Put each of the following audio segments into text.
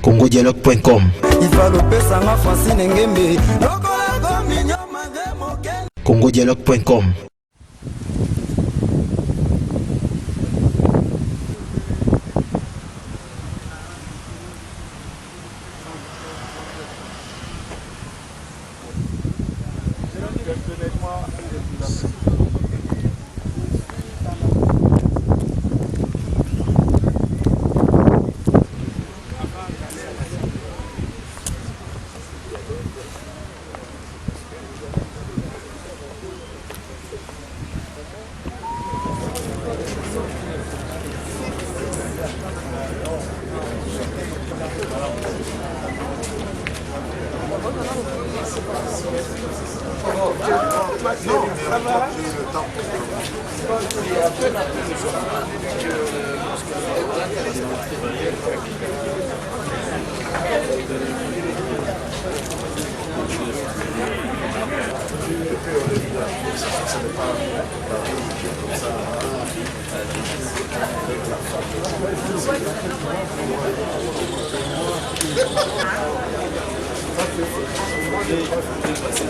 congodialogue.com. congodialogue.com.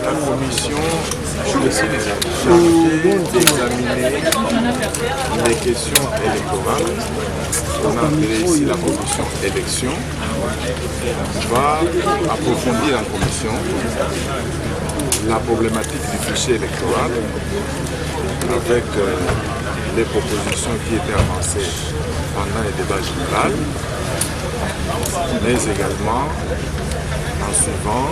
La commission chargée d'examiner les questions électorales, on a appelé ici la commission élection, va approfondir en commission la problématique du fichier électoral avec les propositions qui étaient avancées pendant les débats généraux, mais également en suivant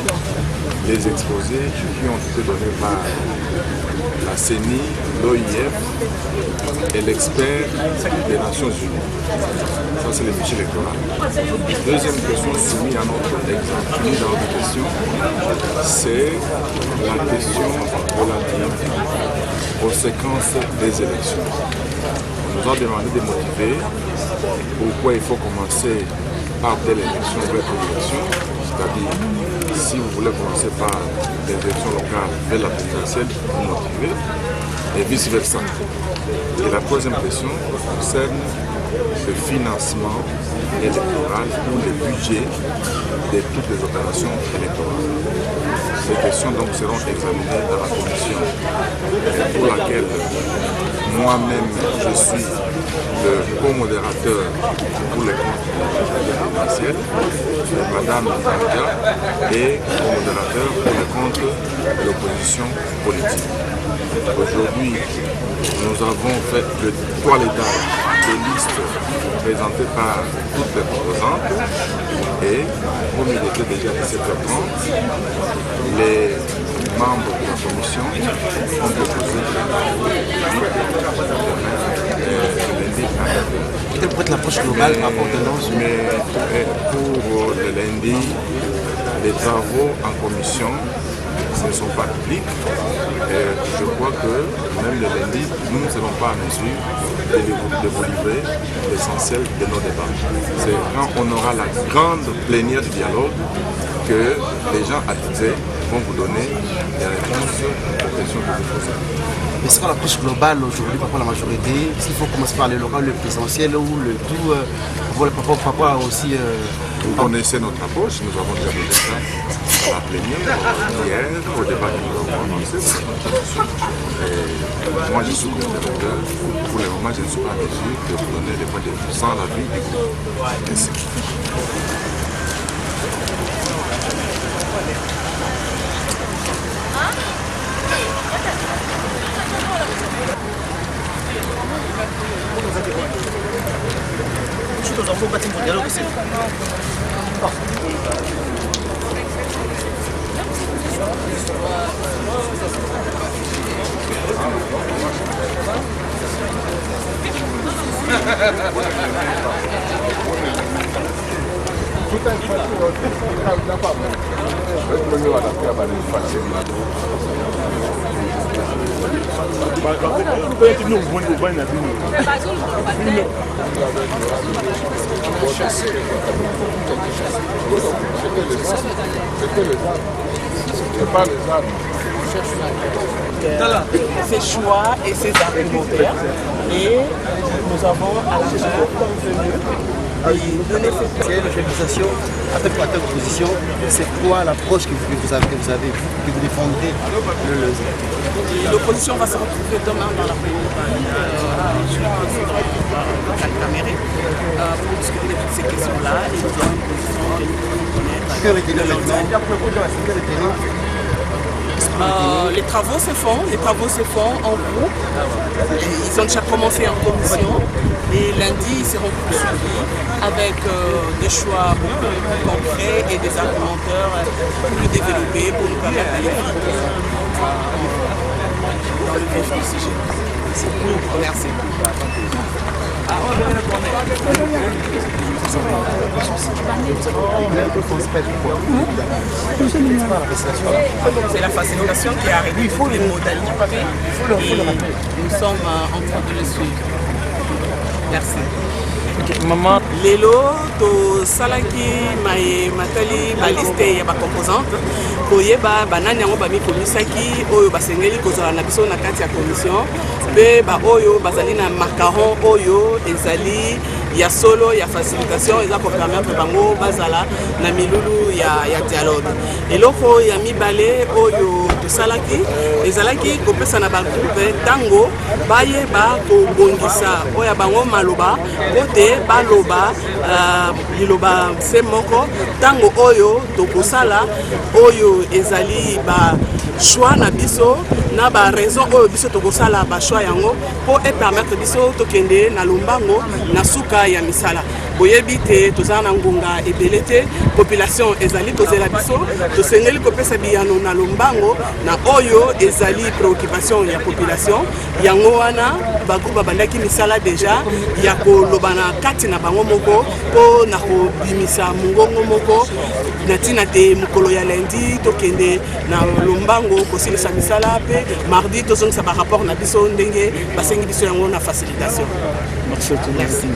les exposés qui ont été donnés par la CENI, l'OIF et l'expert des Nations Unies. Ça, c'est le fichier électoral. Deuxième question soumise à notre exemple, soumise à notre question, c'est la question relative aux séquences des élections. On nous a demandé de motiver pourquoi il faut commencer par telle élection vers telle élection. C'est-à-dire, si vous voulez commencer par les élections locales vers la présidentielle, vous motivez, et vice-versa. Et la troisième question concerne le financement électoral ou le budget de toutes les opérations électorales. Ces questions donc seront examinées dans la commission pour laquelle moi-même je suis le co-modérateur pour les comptes présidentiels, Madame Tanga est co-modérateur pour les comptes de l'opposition politique. Aujourd'hui, nous avons fait le toilettage des listes présentées par toutes les composantes et comme il était déjà 17h30, les membres de la commission ont proposé quelle pourrait être l'approche globale par rapport mais pour le lundi, les travaux en commission ne sont pas publics. Et je crois que même le lundi, nous ne serons pas en mesure de vous livrer l'essentiel de nos débats. C'est quand on aura la grande plénière du dialogue que les gens attisés vont vous donner des réponses aux questions que vous posez. Mais c'est quoi l'approche globale aujourd'hui par rapport à la majorité? Est-ce qu'il faut commencer par le local, le présidentiel ou le tout par rapport aussi... Vous connaissez notre approche, nous avons déjà donné ça à la plénière hier, au débat que nous avons avancé. Moi je suis modérateur, pour le moment je ne suis pas en mesure de vous donner des points de vue sans l'avis du groupe. Merci. C'est pas les armes. Ses choix et ses argumentaires. Et nous avons à la fin donné C'est l'organisation avec la position. C'est quoi l'approche que vous avez, que vous défendrez l'opposition va se retrouver demain dans la première mairie pour discuter de toutes ces questions-là et nous avons une position que nous pouvons connaître. Que retenir maintenant? Les travaux se font en groupe. Ils ont déjà commencé en commission et lundi ils seront poursuivis avec des choix beaucoup plus concrets et des argumentaires plus développés pour nous permettre d'aller dans le vif du sujet. Merci. C'est la facilitation qui a réglé toutes les modalités et nous sommes en train de le suivre. Merci. Maman, lelo tosalaki matali baliste ya bacomposante koyeba banani yango bamikomisaki oyo basengeli kozala na biso na kati ya commission mpe baoyo bazali na macaron oyo ezali ya solo ya facilitation eza kopermettre bango bazala na milulu ya dialogue. Eloko ya mibale oyo tosalaki ezalaki kopesa na bagroupe ntango bayeba kobongisa oyo bango maloba kote baloba liloba se moko ntango oyo tokosala oyo ezali ba choix na biso na ba raison oyo biso tokosala ba choix yango po permettre biso tokende na lombango na suka ya misala. Boyebi te tozala na ngonga ebele te population ezali kozela biso tosengeli kopesa biyano na lombango na oyo ezali préoccupation ya population yango wana bagroupe babandaki misala deja ya koloba na kati na bango moko po na kobimisa mongongo moko na ntina te mokolo ya lundi tokende na lombango kosilisa misala mpe mardi tozongisa barapport na biso ndenge basengi biso yango na facilitation. merci.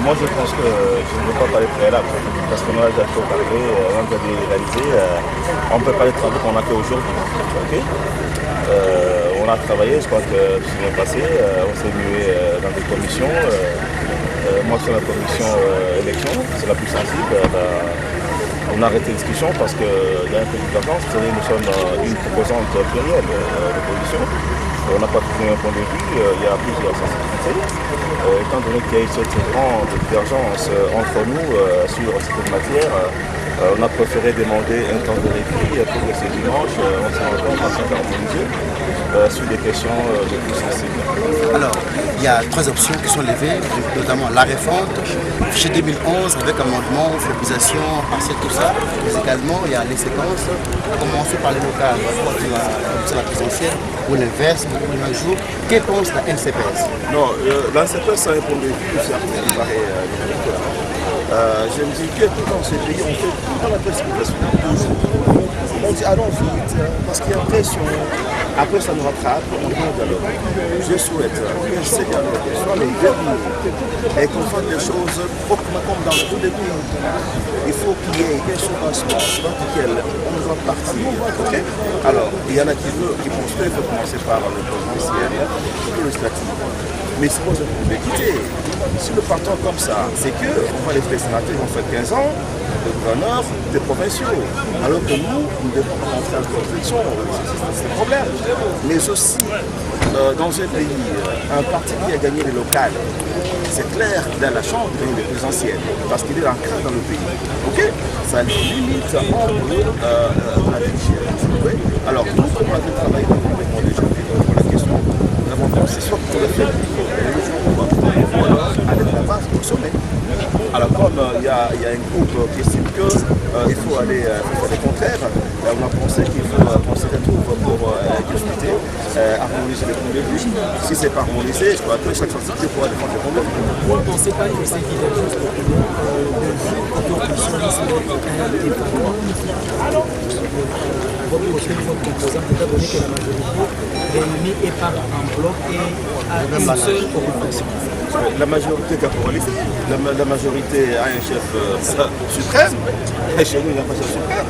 Moi je pense que je ne veux pas parler préalable parce qu'on a déjà trop parlé, on a déjà réalisé, on peut parler de travaux qu'on a fait aujourd'hui. Okay, on a travaillé, je crois que c'est bien passé, on s'est mué dans des commissions. Moi sur la commission élection, c'est la plus sensible. On a arrêté la discussion parce qu'il y a un peu de vacances. Nous sommes une proposante plurielle d'opposition. On n'a pas trouvé un point de vue, il y a plusieurs sensibilités. Étant donné qu'il y a eu cette grande divergence entre nous sur cette matière, on a préféré demander un temps de répit pour que ce dimanche, on se rencontre à s'harmoniser sur des questions les plus sensibles. Alors, il y a trois options qui sont levées, notamment la refonte, chez 2011 avec amendement, flépisation, partielle, tout ça. Mais également, il y a les séquences, commencer par les locales, la présidentielle, ou l'inverse, ou un jour. Que pense la NCPS? Non, la NCPS a répondu, certes, il paraît je me dis que dans ces pays, on fait tout dans la précipitation. On dit allons vite, parce qu'il y a pression. Après ça nous rattrape, on est au dialogue. Je souhaite que ces dialogues soient les derniers et qu'on fasse des choses proprement comme dans tous les pays. Il faut qu'il y ait un soubassement dans lequel on doit partir. Okay? Alors, il y en a qui pensent qu'il faut commencer par le présidentiel, le législatif. Mais c'est pas de quitter. Si nous partons comme ça, c'est qu'on va les faire sénater, ils vont faire 15 ans, de gouverneurs, des provinciaux. Alors que nous devons rentrer en réflexion, c'est le problème. Mais aussi, dans un pays, un parti qui a gagné les locales, c'est clair qu'il a la chance de gagner les présidentielles, parce qu'il est ancré dans le pays. Ok? Ça limite un peu la diriger. Alors, nous, comme on a travaillé dans le monde déjà pour la question, nous avons pensé soit pour le faire, ou alors aller de la base au sommet. Alors comme il y a un groupe qui estime qu'il faut aller faire le contraire, on a pensé qu'il faut penser des tours pour discuter, harmoniser les points de vue. Si ce n'est pas harmonisé, je crois que chaque sensibilité pourra défendre les points de vue. Vous ne pensez pas que c'est quelque chose de votre composant, étant donné que la majorité réunie est par un bloc et à une seule occupation. La majorité caporaliste, la majorité a un chef suprême, et chez nous il n'y a pas de chef suprême.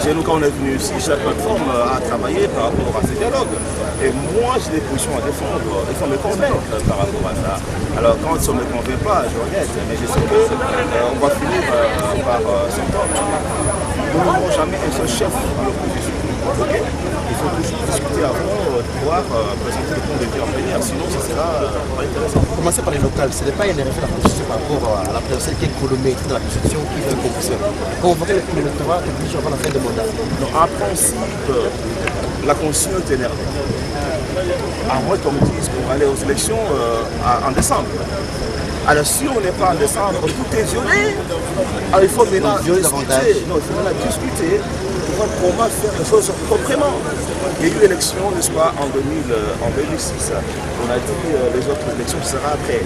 Chez nous, quand on est venu ici, chaque plateforme a travaillé par rapport à ces dialogues. Et moi, j'ai des positions à défendre. Il faut me convaincre par rapport à ça. Alors, quand ça ne me convient pas, je regrette. Mais je sais qu'on va finir par s'entendre. Nous n'aurons jamais un seul chef de l'opposition. Okay. Il faut toujours discuter avant de pouvoir présenter le point de vue en plénière, sinon ça sera pas intéressant. Commencer par les locales, ce n'est pas une erreur de la Constitution par rapport à la présidentielle qui est chronométrée dans la Constitution qui fait composition. Quand on voit que l'électorat est obligé avant la fin de mandat. Donc, en principe, la Constitution est énervée. À moins qu'on me dise pour aller aux élections en décembre. Alors si on n'est pas en décembre, tout est violé. Alors il faut maintenant discuter. Non, il faut maintenant discuter pour voir comment faire les choses proprement. Il y a eu l'élection, n'est-ce pas, en 2006. On a dit les autres élections sera après.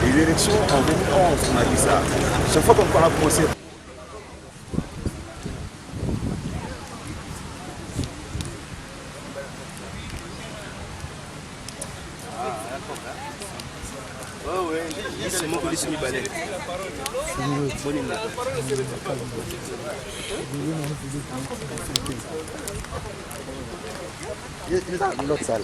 Il y a eu l'élection en 2011, on a dit ça. Chaque fois qu'on a commencé. L'autre salle.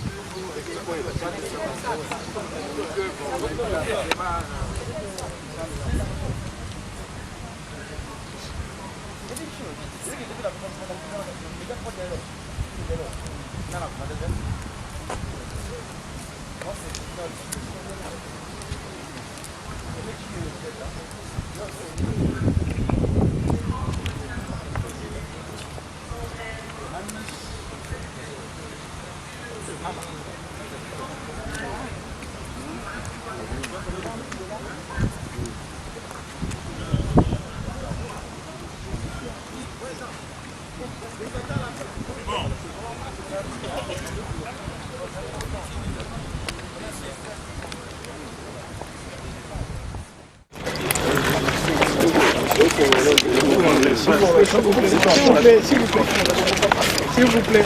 S'il vous plaît.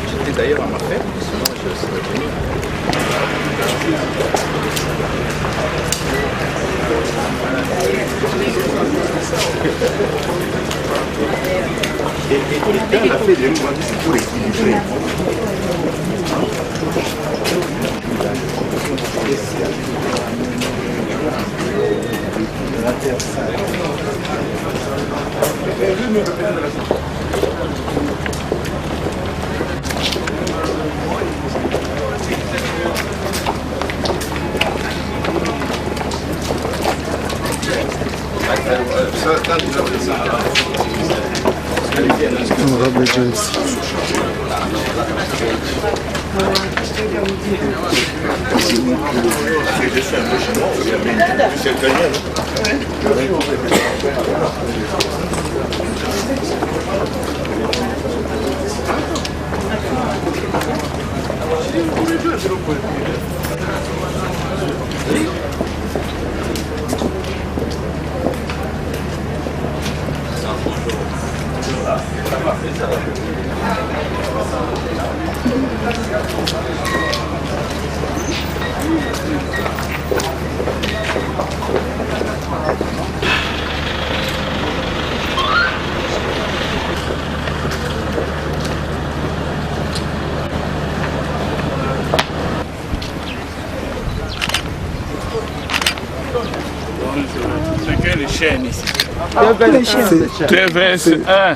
J'étais d'ailleurs à ma fête, sinon je serais venu. Et l'État a fait des mouvements pour équilibrer. Honorable James. C'est quelle chaîne ici? TVS1.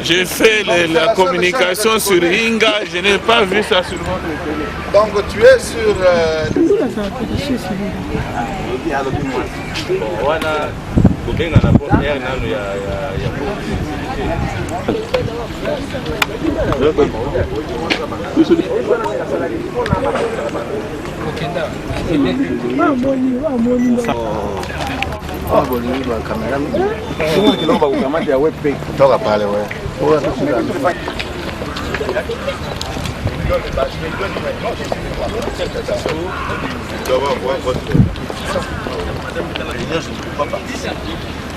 J'ai fait la communication sur Inga, je n'ai pas vu ça sur votre télé. Donc tu es sur... Wana kubenga na air nano ya Toka pale wewe. Tu dois voir votre Je ne peux pas partir.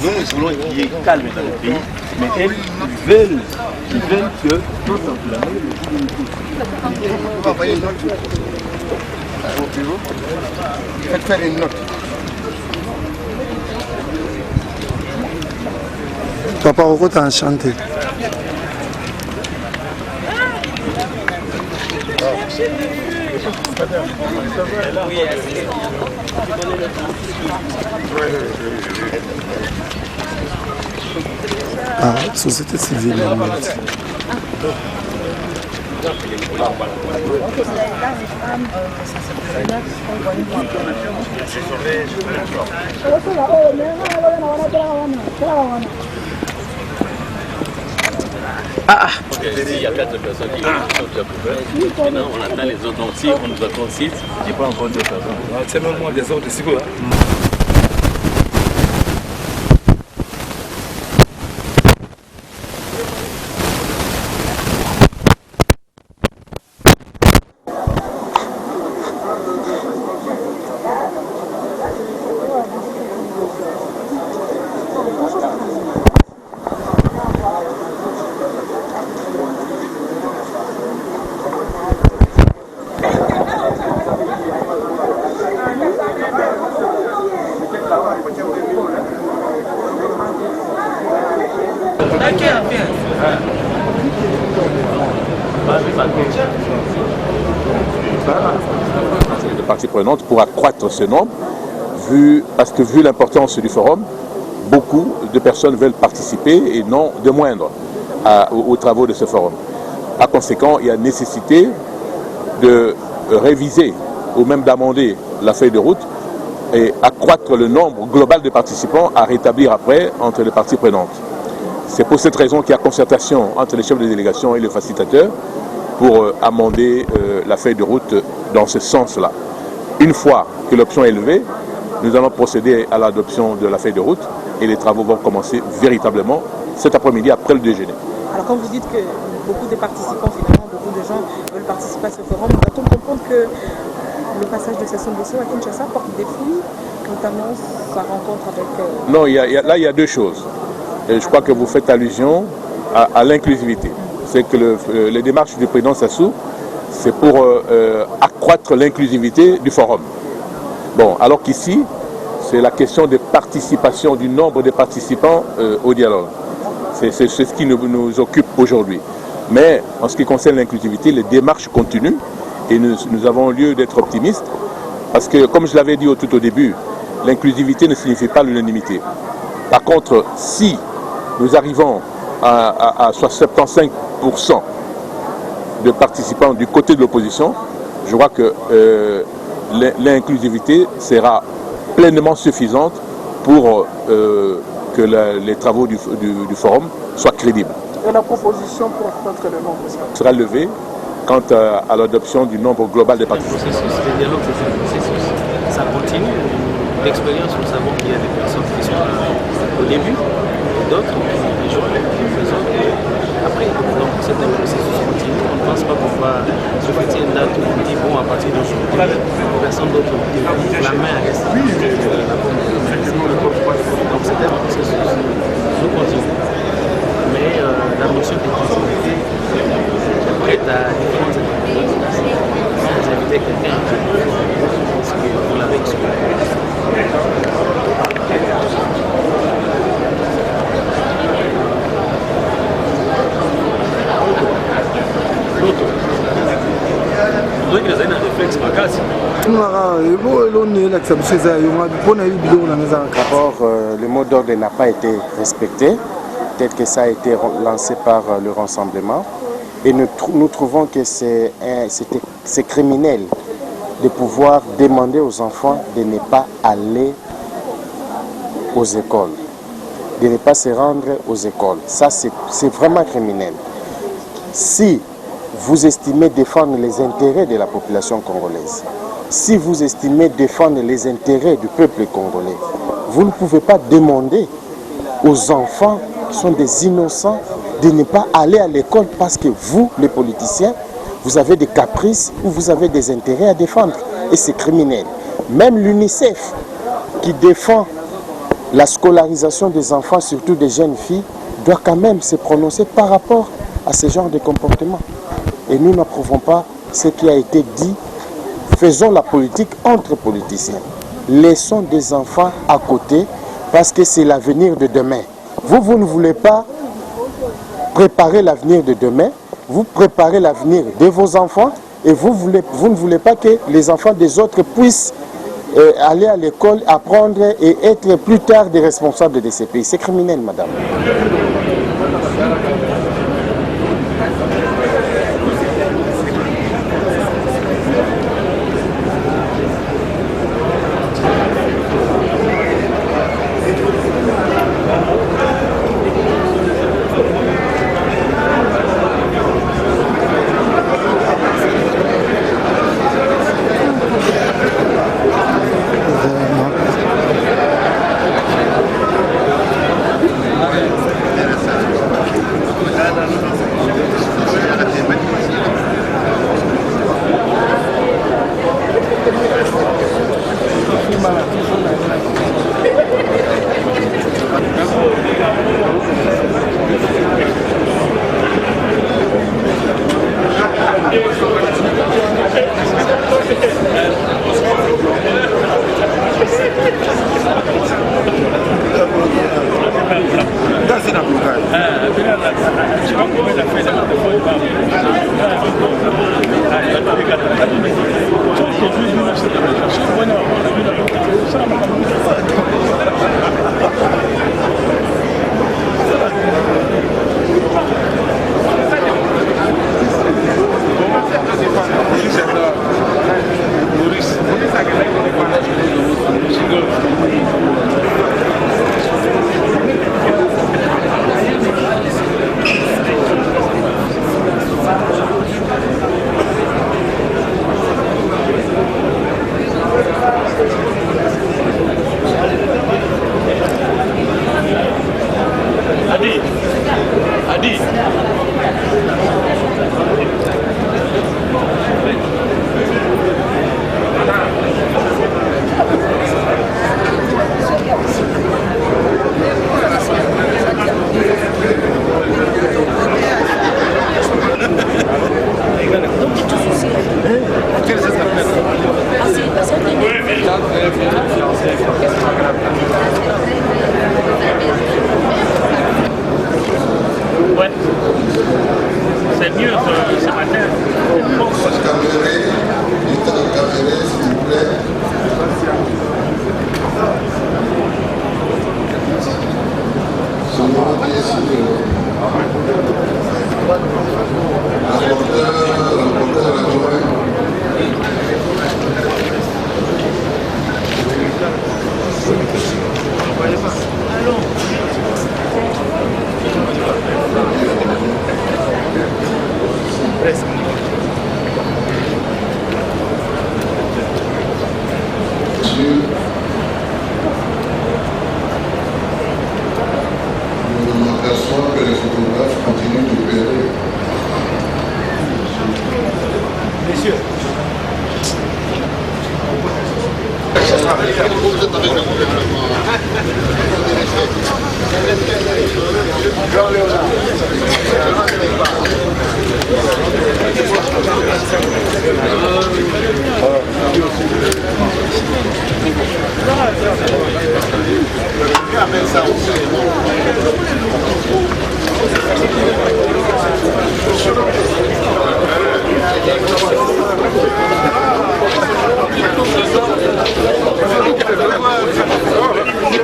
Nous, nous voulons qu'il y ait calme dans le pays, mais elles, ils veulent que tout simplement Faites faire une note. Papa Roko t'a enchanté. Ah, société civile. Il y a 4 personnes qui sont déjà couvertes. Maintenant, on attend les autres. Donc, si on nous attend 6, je n'ai pas encore 2 personnes. C'est même moi des autres ici. De parties prenantes pour accroître ce nombre, parce que vu l'importance du forum, beaucoup de personnes veulent participer et non de moindre aux travaux de ce forum. Par conséquent, il y a nécessité de réviser ou même d'amender la feuille de route et accroître le nombre global de participants à rétablir après entre les parties prenantes. C'est pour cette raison qu'il y a concertation entre les chefs de délégation et les facilitateurs pour amender la feuille de route dans ce sens-là. Une fois que l'option est levée, nous allons procéder à l'adoption de la feuille de route et les travaux vont commencer véritablement cet après-midi après le déjeuner. Alors quand vous dites que beaucoup de participants, finalement, beaucoup de gens veulent participer à ce forum, doit-on comprendre que le passage de Sassou Nguesso à Kinshasa porte des fruits, notamment sa rencontre avec... Non, là il y a deux choses. Et je crois que vous faites allusion à l'inclusivité. C'est que les démarches du président Sassou, c'est pour accroître l'inclusivité du forum. Bon, alors qu'ici, c'est la question de participation, du nombre de participants au dialogue. C'est ce qui nous occupe aujourd'hui. Mais en ce qui concerne l'inclusivité, les démarches continuent et nous avons lieu d'être optimistes parce que, comme je l'avais dit tout au début, l'inclusivité ne signifie pas l'unanimité. Par contre, si nous arrivons à 75% de participants du côté de l'opposition, je crois que l'inclusivité sera pleinement suffisante pour que les travaux du forum soient crédibles. Et la proposition pour accroître le nombre sera levée quant à l'adoption du nombre global des participants. Le dialogue, c'est un processus. Ça continue. D'expérience, nous savons qu'il y a des personnes qui sont là au début, d'autres, les jours qui faisons après. Donc, c'est un processus continu. On ne pense pas qu'on va se fêter une date où on dit bon, à partir d'aujourd'hui, personne d'autre la main reste. Donc, c'est un processus. Nous continuons. Mais la notion de continuité est prête à différentes étapes. Quand vous invitez quelqu'un, je pense que vous l'avez expliqué. D'abord, le mot d'ordre n'a pas été respecté, tel que ça a été lancé par le Rassemblement. Et nous trouvons que c'est criminel de pouvoir demander aux enfants de ne pas aller aux écoles, de ne pas se rendre aux écoles. Ça, c'est vraiment criminel. Si vous estimez défendre les intérêts de la population congolaise, si vous estimez défendre les intérêts du peuple congolais, vous ne pouvez pas demander aux enfants qui sont des innocents de ne pas aller à l'école parce que vous, les politiciens, vous avez des caprices ou vous avez des intérêts à défendre. Et c'est criminel. Même l'UNICEF, qui défend la scolarisation des enfants, surtout des jeunes filles, doit quand même se prononcer par rapport à ce genre de comportement. Et nous n'approuvons pas ce qui a été dit. Faisons la politique entre politiciens. Laissons des enfants à côté parce que c'est l'avenir de demain. Vous ne voulez pas préparer l'avenir de demain, vous préparez l'avenir de vos enfants et vous ne voulez pas que les enfants des autres puissent aller à l'école, apprendre et être plus tard des responsables de ces pays. C'est criminel, madame.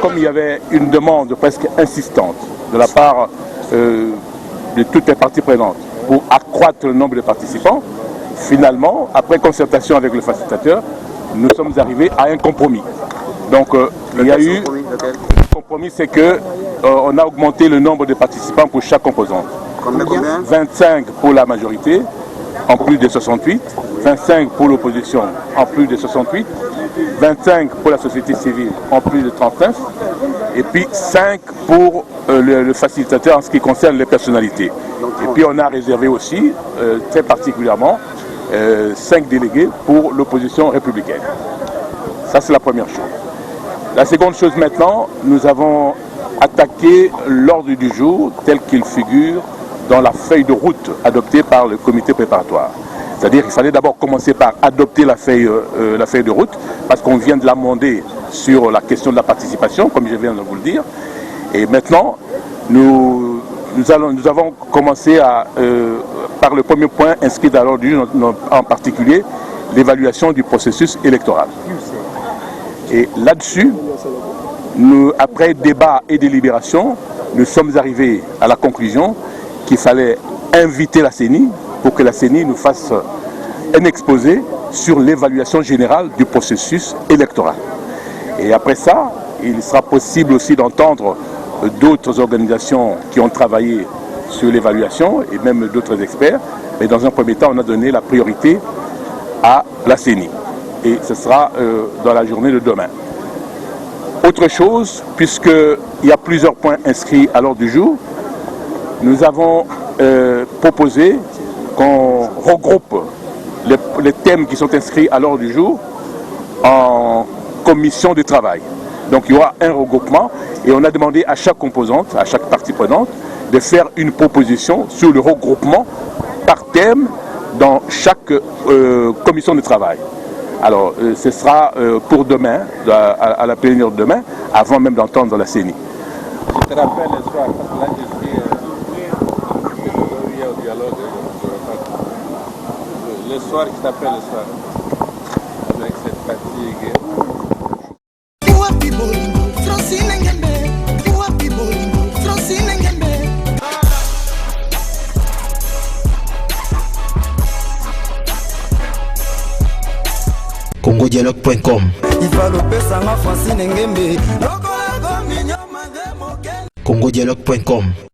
Comme il y avait une demande presque insistante de la part de toutes les parties prenantes pour accroître le nombre de participants, finalement, après concertation avec le facilitateur, nous sommes arrivés à un compromis. Donc il y a eu... Le compromis, c'est qu'on a augmenté le nombre de participants pour chaque composante. Combien 25 pour la majorité, en plus de 68, 25 pour l'opposition, en plus de 68, 25 pour la société civile, en plus de 39, et puis 5 pour le facilitateur en ce qui concerne les personnalités. Et puis on a réservé aussi, très particulièrement, 5 délégués pour l'opposition républicaine. Ça, c'est la première chose. La seconde chose maintenant, nous avons attaqué l'ordre du jour tel qu'il figure dans la feuille de route adoptée par le comité préparatoire. C'est-à-dire qu'il fallait d'abord commencer par adopter la feuille de route, parce qu'on vient de l'amender sur la question de la participation, comme je viens de vous le dire. Et maintenant, nous avons commencé par le premier point inscrit à l'ordre du jour, en particulier l'évaluation du processus électoral. Et là-dessus, après débat et délibération, nous sommes arrivés à la conclusion qu'il fallait inviter la CENI pour que la CENI nous fasse un exposé sur l'évaluation générale du processus électoral. Et après ça, il sera possible aussi d'entendre d'autres organisations qui ont travaillé sur l'évaluation et même d'autres experts. Mais dans un premier temps, on a donné la priorité à la CENI. Et ce sera dans la journée de demain. Autre chose, puisqu'il y a plusieurs points inscrits à l'ordre du jour, nous avons proposé qu'on regroupe les thèmes qui sont inscrits à l'ordre du jour en commission de travail. Donc il y aura un regroupement et on a demandé à chaque composante, à chaque partie prenante, de faire une proposition sur le regroupement par thème dans chaque commission de travail. Alors ce sera pour demain, à la plénière de demain, avant même d'entendre la CENI. Je te rappelle le soir, parce que là je suis au dialogue. Le soir, je t'appelle le soir, avec cette fatigue. congodialogue.com congodialogue.com